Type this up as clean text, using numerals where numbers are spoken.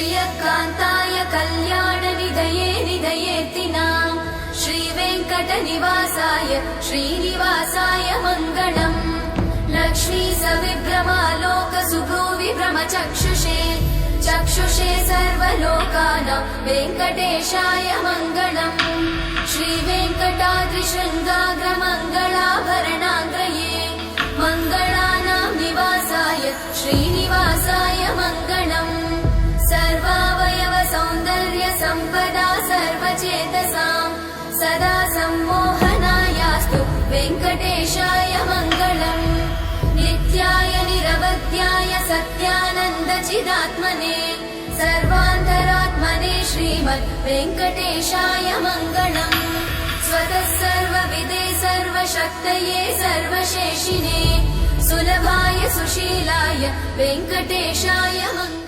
श्रियकान्ताय कल्याणनिधये निधयेत्तिनां श्रीवेङ्कटनिवासाय श्रीनिवासाय मङ्गलम् लक्ष्मी सविभ्रमालोकसुभ्रूविभ्रमचक्षुषे चक्षुषे सर्वलोकानां वेङ्कटेशाय मङ्गलम् श्रीवेङ्कटाद्रिशृङ्गाग्रमङ्गलाभरणाङ्गये मङ्गलानां निवासाय श्रीनिवासाय मङ्गलम् सर्वावयव सौन्दर्य सम्पदा सर्वचेतसां सदा सम्मोहनायास्तु वेङ्कटेशाय मङ्गलम् नित्याय निरवध्याय सत्यानन्दचिदात्मने सर्वान्तरात्मने श्रीमद् वेङ्कटेशाय मङ्गलम् स्वतः सर्वविदे सर्वशक्तये सर्वशेषिने सुलभाय सुशीलाय वेङ्कटेशाय मङ्गलम्।